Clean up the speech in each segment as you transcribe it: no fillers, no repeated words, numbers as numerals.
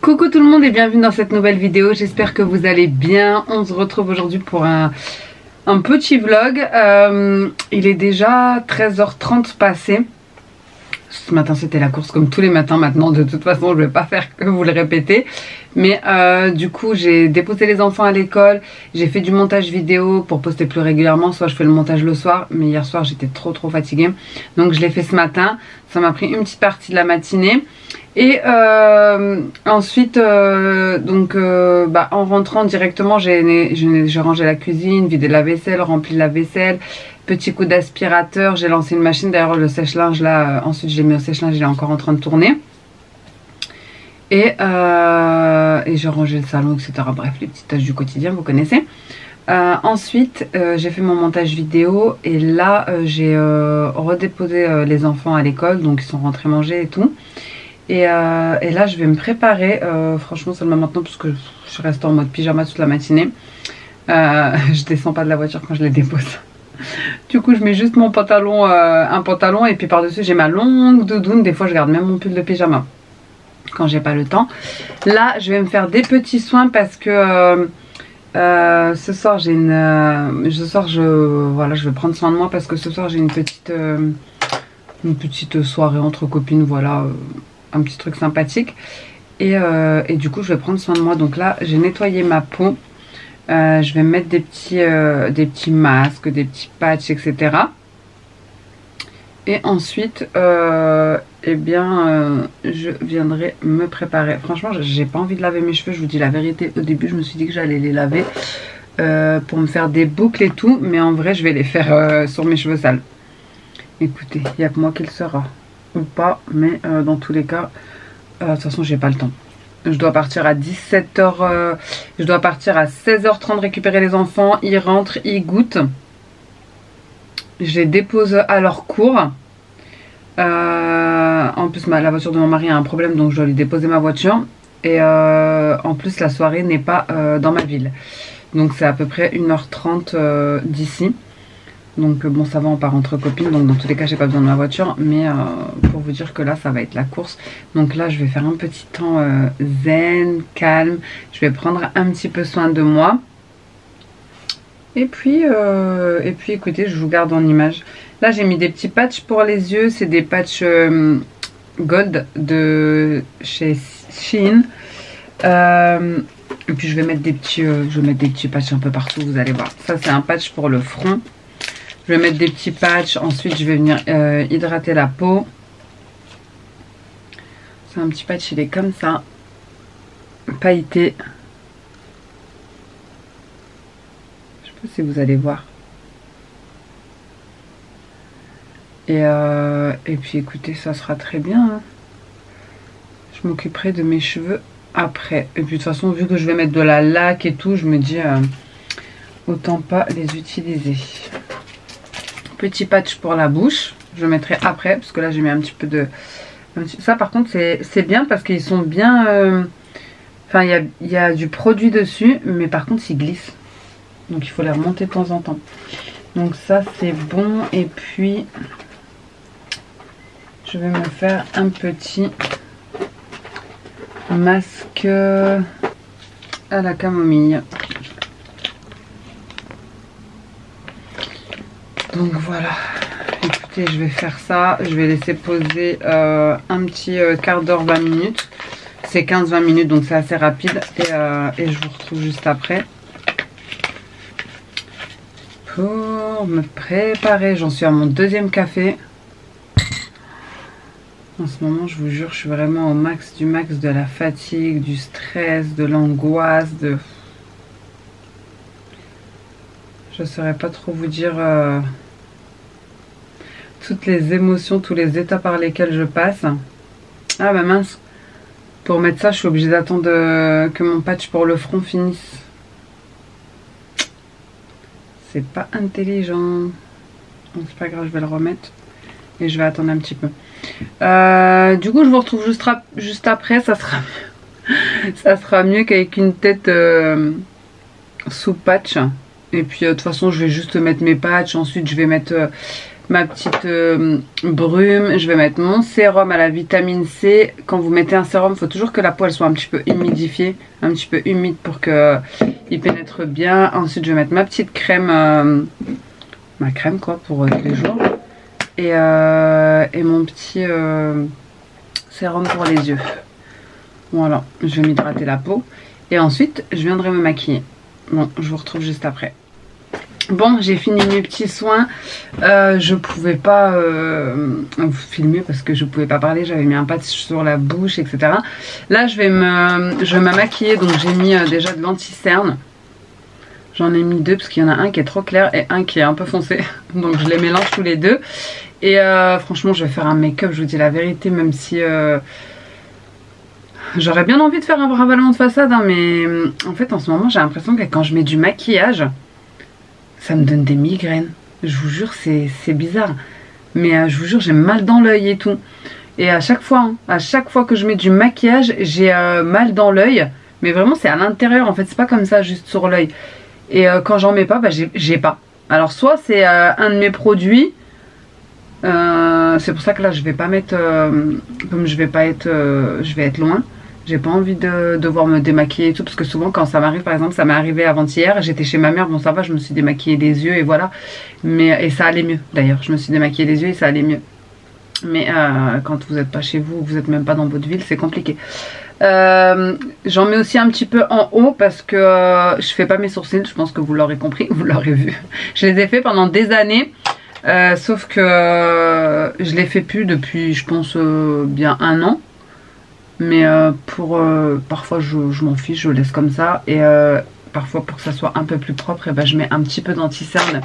Coucou tout le monde et bienvenue dans cette nouvelle vidéo, j'espère que vous allez bien. On se retrouve aujourd'hui pour un petit vlog. Il est déjà 13h30 passé. Ce matin c'était la course comme tous les matins maintenant, de toute façon je vais pas faire que vous le répéter. Mais du coup j'ai déposé les enfants à l'école, j'ai fait du montage vidéo pour poster plus régulièrement, soit je fais le montage le soir, mais hier soir j'étais trop fatiguée. Donc je l'ai fait ce matin, ça m'a pris une petite partie de la matinée. Et ensuite en rentrant directement j'ai rangé la cuisine, vidé la vaisselle, rempli la vaisselle, petit coup d'aspirateur, j'ai lancé une machine, d'ailleurs le sèche-linge là, ensuite je l'ai mis au sèche-linge, il est encore en train de tourner. Et j'ai rangé le salon, etc. Bref, les petites tâches du quotidien, vous connaissez. Ensuite, j'ai fait mon montage vidéo et là, j'ai redéposé les enfants à l'école, donc ils sont rentrés manger et tout. Et là, je vais me préparer, franchement seulement maintenant parce que je reste en mode pyjama toute la matinée. Je descends pas de la voiture quand je les dépose. Du coup, je mets juste mon pantalon, un pantalon et puis par-dessus, j'ai ma longue doudoune. Des fois, je garde même mon pull de pyjama quand j'ai pas le temps. Là je vais me faire des petits soins parce que ce soir j'ai je vais prendre soin de moi parce que ce soir j'ai une petite soirée entre copines, voilà, un petit truc sympathique et du coup je vais prendre soin de moi. Donc là j'ai nettoyé ma peau, je vais mettre des petits masques, des petits patchs, etc. Et ensuite, je viendrai me préparer. Franchement, j'ai pas envie de laver mes cheveux, je vous dis la vérité. Au début, je me suis dit que j'allais les laver pour me faire des boucles et tout. Mais en vrai, je vais les faire sur mes cheveux sales. Écoutez, il n'y a que moi qui le saura. Ou pas, mais dans tous les cas, de toute façon, j'ai pas le temps. Je dois partir à 17h, je dois partir à 16h30 récupérer les enfants. Ils rentrent, ils goûtent. Je les dépose à leur cours. En plus la voiture de mon mari a un problème, donc je dois lui déposer ma voiture. Et en plus la soirée n'est pas dans ma ville. Donc c'est à peu près 1h30 d'ici. Donc bon, ça va, on part entre copines. Donc dans tous les cas j'ai pas besoin de ma voiture. Mais pour vous dire que là ça va être la course. Donc là je vais faire un petit temps zen, calme. Je vais prendre un petit peu soin de moi. Et puis écoutez, je vous garde en image. Là j'ai mis des petits patchs pour les yeux. C'est des patchs Gold de chez Shein. Et puis je vais mettre des petits patchs un peu partout, vous allez voir. Ça c'est un patch pour le front. Je vais mettre des petits patchs. Ensuite je vais venir hydrater la peau. C'est un petit patch, il est comme ça, pailleté. Si vous allez voir. Et puis écoutez, ça sera très bien, hein. Je m'occuperai de mes cheveux après. Et puis de toute façon, vu que je vais mettre de la laque et tout, je me dis autant pas les utiliser. Petit patch pour la bouche, je mettrai après parce que là j'ai mis un petit peu de... Ça par contre c'est bien parce qu'ils sont bien... Enfin il y a du produit dessus, mais par contre ils glissent. Donc il faut les remonter de temps en temps. Donc ça c'est bon. Et puis je vais me faire un petit masque à la camomille. Donc voilà. Écoutez, je vais faire ça. Je vais laisser poser un petit quart d'heure, 20 minutes. C'est 15-20 minutes, donc c'est assez rapide. Et je vous retrouve juste après. Pour me préparer, j'en suis à mon deuxième café. En ce moment, je vous jure, je suis vraiment au max du max de la fatigue, du stress, de l'angoisse, de... Je saurais pas trop vous dire toutes les émotions, tous les états par lesquels je passe. Ah bah mince, pour mettre ça, je suis obligée d'attendre que mon patch pour le front finisse. C'est pas intelligent. Bon, c'est pas grave, je vais le remettre. Et je vais attendre un petit peu. Du coup, je vous retrouve juste après. Ça sera mieux, ça sera mieux qu'avec une tête sous patch. Et puis, de toute façon, je vais juste mettre mes patchs. Ensuite, je vais mettre ma petite brume. Je vais mettre mon sérum à la vitamine C. Quand vous mettez un sérum, il faut toujours que la peau elle soit un petit peu humidifiée. Un petit peu humide pour qu'il pénètre bien. Ensuite, je vais mettre ma petite crème. Ma crème, quoi, pour tous les jours. Et mon petit sérum pour les yeux. Voilà, je vais m'hydrater la peau. Et ensuite, je viendrai me maquiller. Bon, je vous retrouve juste après. Bon, j'ai fini mes petits soins. Je pouvais pas vous filmer parce que je pouvais pas parler. J'avais mis un patch sur la bouche, etc. Là, je vais me maquiller. Donc, j'ai mis déjà de l'anti-cerne. J'en ai mis deux parce qu'il y en a un qui est trop clair et un qui est un peu foncé. Donc je les mélange tous les deux. Et franchement, je vais faire un make-up, je vous dis la vérité, même si j'aurais bien envie de faire un ravalement de façade. Hein, mais en fait, en ce moment, j'ai l'impression que quand je mets du maquillage, ça me donne des migraines. Je vous jure, c'est bizarre. Mais je vous jure, j'ai mal dans l'œil et tout. Et à chaque fois que je mets du maquillage, j'ai mal dans l'œil. Mais vraiment, c'est à l'intérieur. En fait, c'est pas comme ça, juste sur l'œil. Et quand j'en mets pas, bah, j'ai pas. Alors soit c'est un de mes produits. C'est pour ça que là je vais pas mettre comme je vais être loin. J'ai pas envie de devoir me démaquiller et tout. Parce que souvent quand ça m'arrive, par exemple ça m'est arrivé avant-hier. J'étais chez ma mère, bon ça va, je me suis démaquillée les yeux et voilà. Et ça allait mieux d'ailleurs. Je me suis démaquillée les yeux et ça allait mieux. Mais quand vous n'êtes pas chez vous, vous n'êtes même pas dans votre ville, c'est compliqué. J'en mets aussi un petit peu en haut parce que je fais pas mes sourcils, je pense que vous l'aurez compris, vous l'aurez vu. Je les ai fait pendant des années, sauf que je les fais plus depuis je pense bien un an. Mais parfois je m'en fiche, je laisse comme ça. Et parfois pour que ça soit un peu plus propre, et ben, je mets un petit peu d'anti-cerne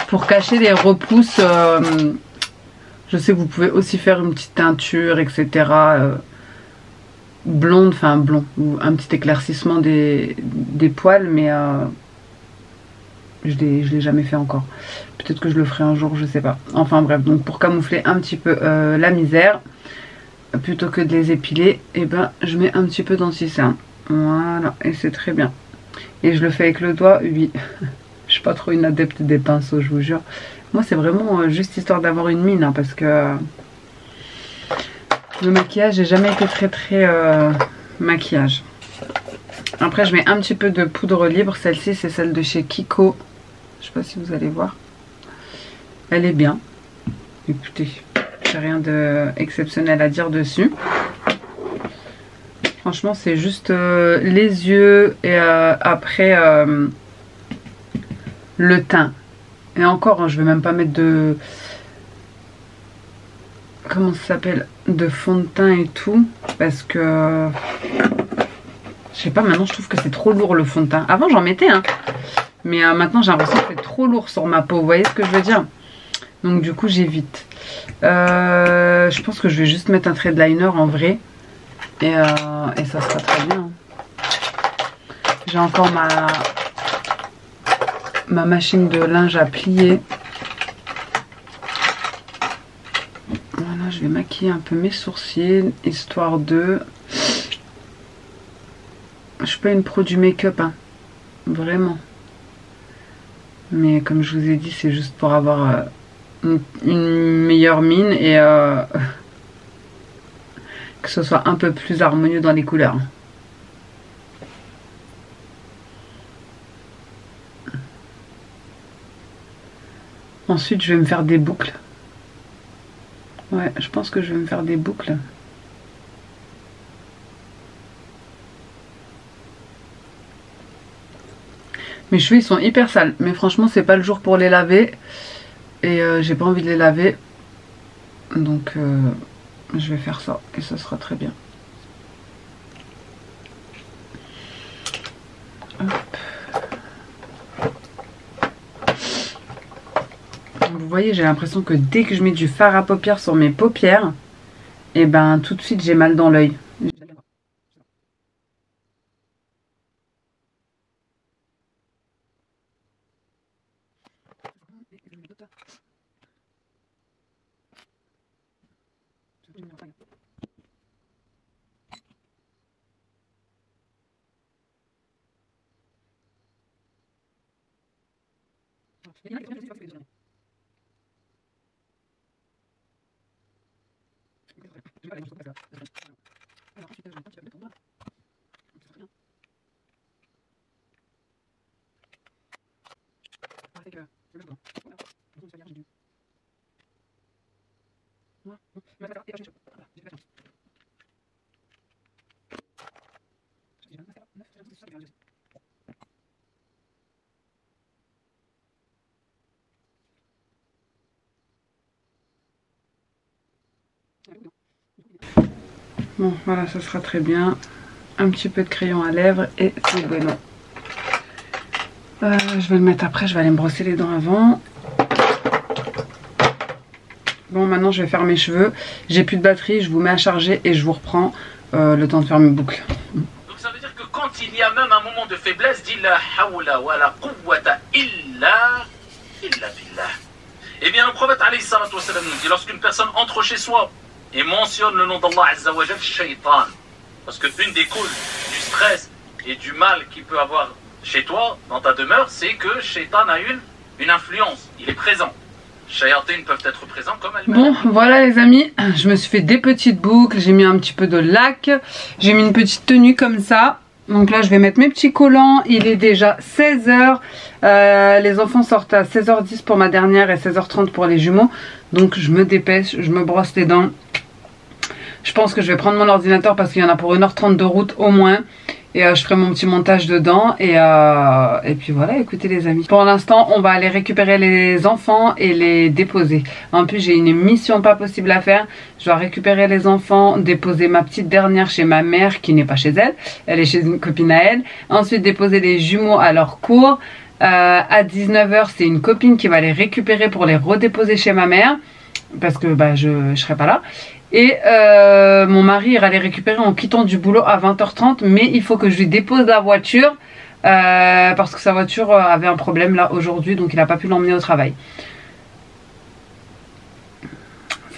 pour cacher les repousses. Je sais que vous pouvez aussi faire une petite teinture, etc. Blonde, enfin blond, ou un petit éclaircissement des poils, mais je l'ai jamais fait encore. Peut-être que je le ferai un jour, je sais pas. Enfin bref, donc pour camoufler un petit peu la misère, plutôt que de les épiler, et ben je mets un petit peu d'anti-cerne. Voilà, et c'est très bien. Et je le fais avec le doigt, oui. Je suis pas trop une adepte des pinceaux, je vous jure. Moi c'est vraiment juste histoire d'avoir une mine, hein, parce que le maquillage, j'ai jamais été très maquillage. Après je mets un petit peu de poudre libre. Celle-ci c'est celle de chez Kiko. Je sais pas si vous allez voir. Elle est bien. Écoutez, j'ai rien d'exceptionnel à dire dessus. Franchement c'est juste les yeux et après le teint. Et encore, hein, je vais même pas mettre de... Comment ça s'appelle? De fond de teint et tout. Parce que... Je sais pas, maintenant je trouve que c'est trop lourd le fond de teint. Avant j'en mettais, hein. Mais maintenant j'ai l'impression que c'est trop lourd sur ma peau. Vous voyez ce que je veux dire? Donc du coup j'évite. Je pense que je vais juste mettre un trait de liner en vrai. Et ça sera très bien. J'ai encore ma machine de linge à plier. Voilà, je vais maquiller un peu mes sourcils, histoire de... Je suis pas une pro du make-up, hein. Vraiment. Mais comme je vous ai dit, c'est juste pour avoir une meilleure mine et que ce soit un peu plus harmonieux dans les couleurs. Ensuite, je vais me faire des boucles. Ouais, je pense que je vais me faire des boucles. Mes cheveux, ils sont hyper sales. Mais franchement, c'est pas le jour pour les laver. Et j'ai pas envie de les laver. Donc, je vais faire ça et ça sera très bien. Hop. Vous voyez, j'ai l'impression que dès que je mets du fard à paupières sur mes paupières, et ben tout de suite j'ai mal dans l'œil. Bon, voilà, ça sera très bien. Un petit peu de crayon à lèvres et c'est bon. Je vais le mettre après, je vais aller me brosser les dents avant. Bon, maintenant je vais faire mes cheveux. J'ai plus de batterie, je vous mets à charger et je vous reprends le temps de faire mes boucles. Donc ça veut dire que quand il y a même un moment de faiblesse, dis la hawla wa la quwwata illa billah. Eh bien le prophète alayhi salatu wa salam nous dit, lorsqu'une personne entre chez soi et mentionne le nom d'Allah azza wa jal, shaytan, parce que une des causes du stress et du mal qu'il peut avoir chez toi, dans ta demeure, c'est que shaytan a une influence, il est présent. Shayatin peuvent être présents comme elles-mêmes. Bon, voilà les amis, je me suis fait des petites boucles, j'ai mis un petit peu de lac, j'ai mis une petite tenue comme ça. Donc là je vais mettre mes petits collants, il est déjà 16 h, les enfants sortent à 16 h 10 pour ma dernière et 16 h 30 pour les jumeaux. Donc je me dépêche, je me brosse les dents. Je pense que je vais prendre mon ordinateur parce qu'il y en a pour 1 h 30 de route au moins. Et je ferai mon petit montage dedans et puis voilà, écoutez les amis. Pour l'instant, on va aller récupérer les enfants et les déposer. En plus, j'ai une mission pas possible à faire. Je dois récupérer les enfants, déposer ma petite dernière chez ma mère qui n'est pas chez elle. Elle est chez une copine à elle. Ensuite, déposer les jumeaux à leur cours. À 19 h, c'est une copine qui va les récupérer pour les redéposer chez ma mère. Parce que bah, je serai pas là. Et mon mari ira les récupérer en quittant du boulot à 20 h 30. Mais il faut que je lui dépose la voiture parce que sa voiture avait un problème là aujourd'hui. Donc il n'a pas pu l'emmener au travail.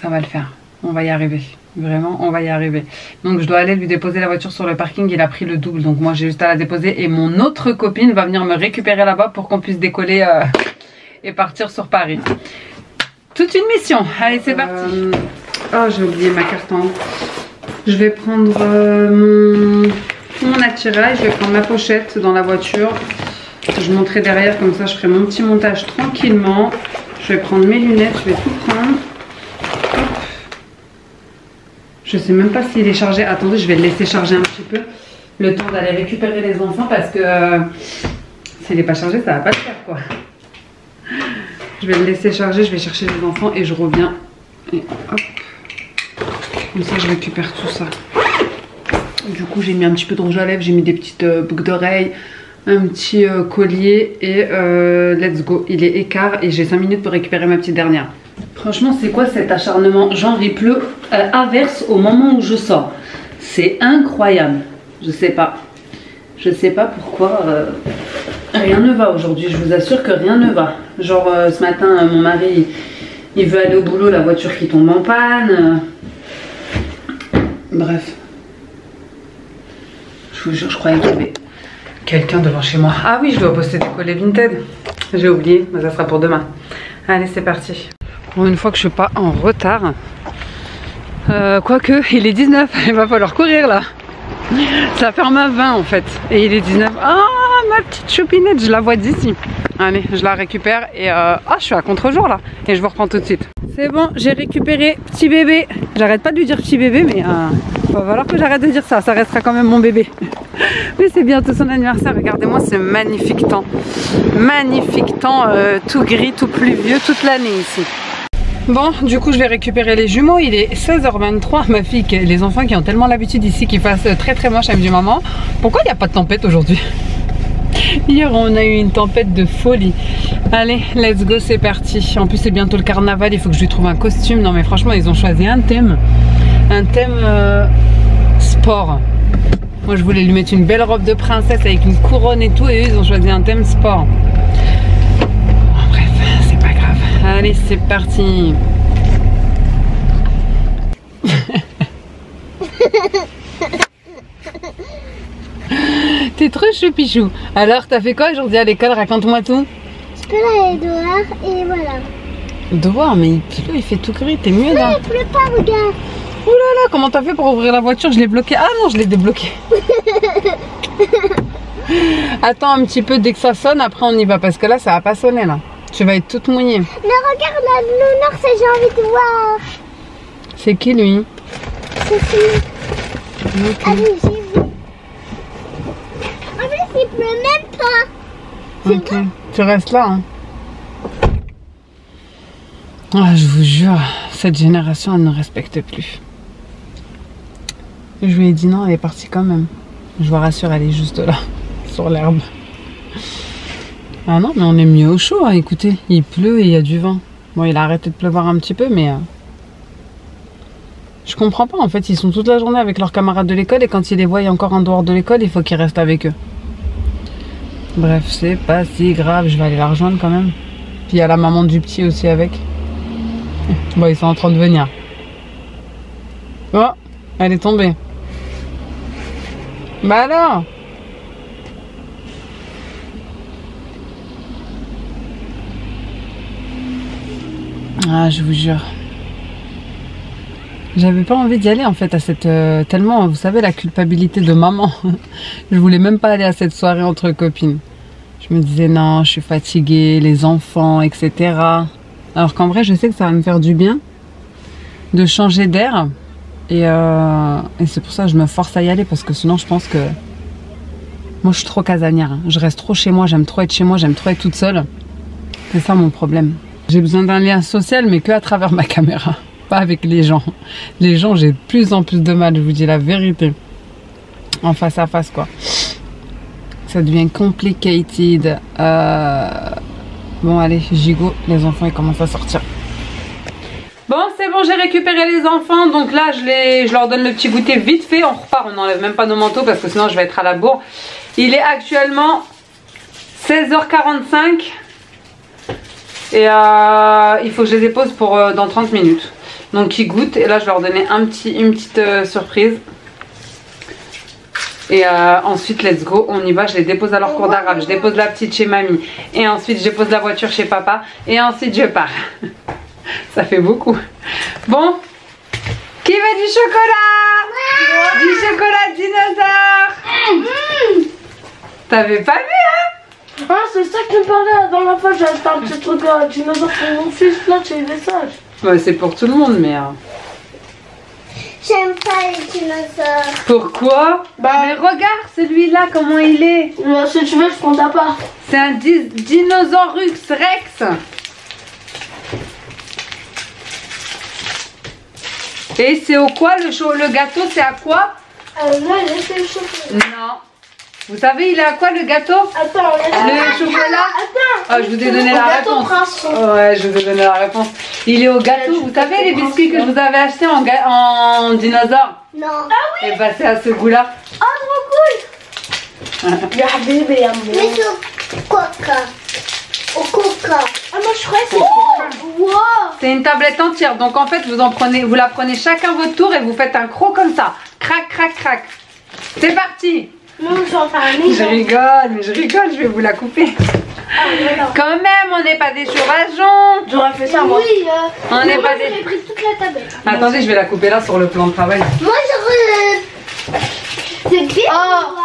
Ça va le faire. On va y arriver. Vraiment, on va y arriver. Donc je dois aller lui déposer la voiture sur le parking. Il a pris le double. Donc moi j'ai juste à la déposer. Et mon autre copine va venir me récupérer là-bas pour qu'on puisse décoller et partir sur Paris. Toute une mission. Allez, c'est parti. Oh, j'ai oublié ma carte en haut. Je vais prendre mon attirail. Je vais prendre ma pochette dans la voiture. Je monterai derrière, comme ça je ferai mon petit montage tranquillement. Je vais prendre mes lunettes, je vais tout prendre. Hop. Je sais même pas s'il est chargé. Attendez, je vais le laisser charger un petit peu. Le temps d'aller récupérer les enfants parce que s'il n'est pas chargé, ça va pas le faire quoi. Je vais le laisser charger, je vais chercher les enfants et je reviens. Et hop. Comme ça je récupère tout ça. Du coup j'ai mis un petit peu de rouge à lèvres, j'ai mis des petites boucles d'oreilles, un petit collier et let's go. Il est écart et j'ai 5 minutes pour récupérer ma petite dernière. Franchement c'est quoi cet acharnement? Genre il pleut averse au moment où je sors. C'est incroyable. Je sais pas. Je sais pas pourquoi rien ne va aujourd'hui. Je vous assure que rien ne va. Genre ce matin mon mari il veut aller au boulot, la voiture qui tombe en panne. Bref. Je vous jure, je croyais qu'il y avait quelqu'un devant chez moi. Ah oui, je dois poster des collets Vinted. J'ai oublié, mais ça sera pour demain. Allez, c'est parti. Pour une fois que je suis pas en retard. Quoique, il est 19. Il va falloir courir là. Ça ferme à 20 en fait. Et il est 19. Ah, ma petite choupinette, je la vois d'ici. Allez, je la récupère et je suis à contre-jour là. Et je vous reprends tout de suite. C'est bon, j'ai récupéré petit bébé. J'arrête pas de lui dire petit bébé, mais il va falloir que j'arrête de dire ça. Ça restera quand même mon bébé. Mais c'est bientôt son anniversaire. Regardez-moi ce magnifique temps. Magnifique temps, tout gris, tout pluvieux, toute l'année ici. Bon, du coup je vais récupérer les jumeaux, il est 16h23, ma fille, les enfants qui ont tellement l'habitude ici qu'il fasse très très moche, elle me dit maman, pourquoi il n'y a pas de tempête aujourd'hui? Hier on a eu une tempête de folie. Allez, let's go, c'est parti. En plus c'est bientôt le carnaval, il faut que je lui trouve un costume. Non mais franchement ils ont choisi un thème sport. Moi je voulais lui mettre une belle robe de princesse avec une couronne et tout, et eux ils ont choisi un thème sport. Allez, c'est parti. T'es trop choupichou. Alors, t'as fait quoi aujourd'hui à l'école? Raconte-moi tout. Je peux aller dehors et voilà. Dehors, mais il pleut, il fait tout gris. T'es mieux là? Il pleut pas, regarde. Ouh là là, comment t'as fait pour ouvrir la voiture? Je l'ai bloquée. Ah non, je l'ai débloquée. Attends un petit peu, dès que ça sonne, après on y va. Parce que là, ça va pas sonner là. Tu vas être toute mouillée. Mais regarde là, le noir, ça j'ai envie de voir. C'est qui lui? C'est lui. Okay. Allez, j'ai vu. En plus, il pleut même pas. Ok, tu restes là. Hein. Ah, je vous jure, cette génération, elle ne respecte plus. Je lui ai dit non, elle est partie quand même. Je vous rassure, elle est juste là, sur l'herbe. Ah non, mais on est mieux au chaud, hein. Écoutez, il pleut et il y a du vent. Bon, il a arrêté de pleuvoir un petit peu, mais... Je comprends pas, en fait, ils sont toute la journée avec leurs camarades de l'école et quand ils les voient encore en dehors de l'école, il faut qu'ils restent avec eux. Bref, c'est pas si grave, je vais aller la rejoindre quand même. Puis il y a la maman du petit aussi avec. Bon, ils sont en train de venir. Oh, elle est tombée. Bah alors? Ah, je vous jure. J'avais pas envie d'y aller en fait à cette... tellement, vous savez, la culpabilité de maman. Je voulais même pas aller à cette soirée entre copines. Je me disais non, je suis fatiguée, les enfants, etc. Alors qu'en vrai, je sais que ça va me faire du bien de changer d'air. Et c'est pour ça que je me force à y aller parce que sinon je pense que... Moi je suis trop casanière. Hein. Je reste trop chez moi, j'aime trop être chez moi, j'aime trop être toute seule. C'est ça mon problème. J'ai besoin d'un lien social mais que à travers ma caméra. Pas avec les gens. Les gens, j'ai de plus en plus de mal, je vous dis la vérité. En face à face, quoi. Ça devient complicated. Bon, allez, gigot, les enfants, ils commencent à sortir. Bon, c'est bon, j'ai récupéré les enfants. Donc là, je leur donne le petit goûter vite fait. On repart, on n'enlève même pas nos manteaux parce que sinon, je vais être à la bourre. Il est actuellement 16h45. Et il faut que je les dépose pour dans 30 minutes. Donc ils goûtent et là je vais leur donner une petite surprise. Et ensuite let's go, on y va, je les dépose à leur cours d'arabe. Je dépose la petite chez mamie. Et ensuite je dépose la voiture chez papa. Et ensuite je pars. Ça fait beaucoup. Bon, qui veut du chocolat? Du chocolat dinosaure. T'avais pas vu hein? Ah, c'est ça que tu me parlais la dernière fois, j'ai acheté un petit truc à dinosaure pour mon fils, là, chez les messages. Ouais, c'est pour tout le monde, mais... J'aime pas les dinosaures. Pourquoi? Mais regarde celui-là, comment il est. Si tu veux, je prends ta part. C'est un Dinosaurus Rex. Et c'est au quoi le gâteau? C'est à quoi? Là, j'ai fait le chocolat. Non. Vous savez, il est à quoi le gâteau? Attends, le chocolat. Attends. Ah, je vous ai donné la réponse. Ouais, je vous ai donné la réponse. Il est au gâteau. Vous savez les biscuits que je vous avais achetés en dinosaure? Non. Ah oui. Et bah c'est à ce goût-là. Oh, trop cool. Mais c'est au coca. Au coca. Ah, moi je croyais que c'était... Wow. C'est une tablette entière. Donc en fait, vous la prenez chacun votre tour et vous faites un croc comme ça. Crac, crac, crac. C'est parti. Non, je vais en faire un Je rigole, mais je rigole, je vais vous la couper. Quand même, on n'est pas des sauvageons. J'aurais fait ça, moi. Oui, on n'est pas des... J'ai pris toute la tablette. Attendez, je vais la couper là sur le plan de travail. Moi, j'aurais... C'est bien. Oh.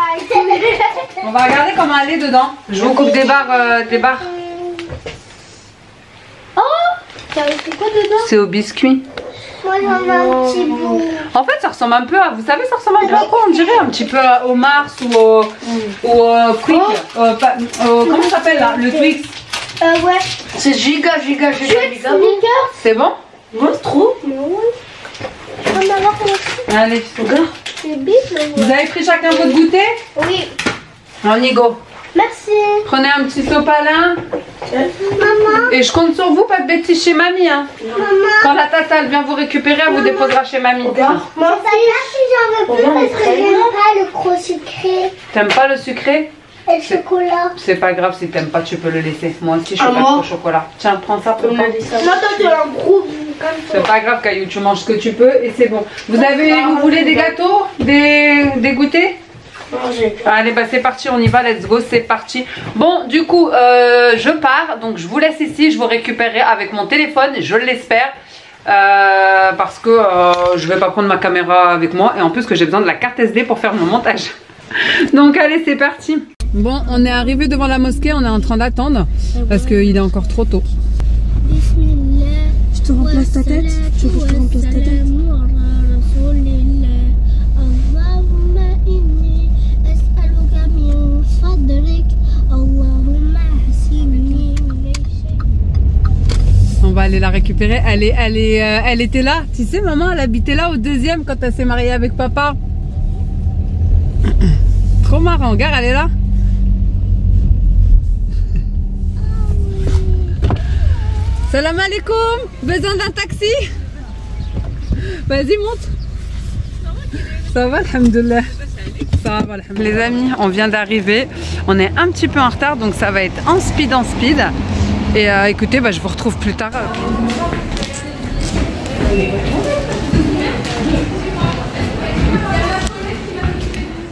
On va regarder comment elle est dedans. Je vous coupe des barres. Oh. C'est quoi dedans? C'est au biscuit. Moi, j'en ai un petit bout. En fait, ça ressemble un peu à... Vous savez, ça ressemble un peu à quoi? On dirait un petit peu au Mars ou au Quick. Comment ça s'appelle là? Le Twix. Ouais. C'est giga. C'est bon? Ouais, c'est trop. On va voir comment Allez, Regarde. c'est bip. vous avez pris chacun votre goûter? Oui. On y go. Merci. Prenez un petit sopalin. Maman. Et je compte sur vous, pas de bêtises chez mamie. Hein. Maman. Quand la tata elle vient vous récupérer, elle vous déposera chez mamie. Regarde. Moi aussi, j'en veux plus Regarde, parce que les j'aime pas le gros sucré T'aimes pas le sucré? et le chocolat. C'est pas grave, si t'aimes pas, tu peux le laisser. Moi aussi, je suis Ah, pas moi trop chocolat. Tiens, prends ça pour On moi. a dit ça. Moi, toi, tu as un gros comme C'est pas grave, Caillou, tu manges ce que tu peux et c'est bon. Vous voulez des gâteaux? Des goûters? Manger. Allez, bah c'est parti, on y va, let's go, c'est parti. Bon, du coup, je pars, donc je vous laisse ici, je vous récupérerai avec mon téléphone, je l'espère. Parce que je vais pas prendre ma caméra avec moi et en plus que j'ai besoin de la carte SD pour faire mon montage. Donc allez, c'est parti. Bon, on est arrivé devant la mosquée, on est en train d'attendre parce qu'il est encore trop tôt. Je te remplace ta tête? Tu veux que je te remplace ta tête? On va aller la récupérer. Elle était là. Tu sais, maman, elle habitait là au deuxième quand elle s'est mariée avec papa. Trop marrant. Regarde, elle est là. Salam alaikum. Besoin d'un taxi? Vas-y, monte. Ça va, alhamdoulilah. Ça va, alhamdoulilah. Les amis, on vient d'arriver. On est un petit peu en retard, donc ça va être en speed. Et écoutez, bah, je vous retrouve plus tard.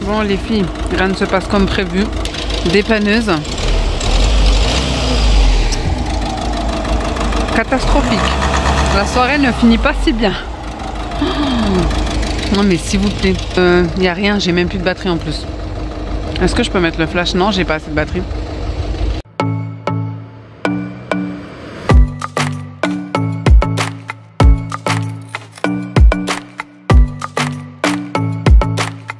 Bon les filles, rien ne se passe comme prévu. Dépanneuse. Catastrophique. La soirée ne finit pas si bien. Non mais s'il vous plaît, y a rien, j'ai même plus de batterie en plus. Est-ce que je peux mettre le flash? Non, j'ai pas assez de batterie.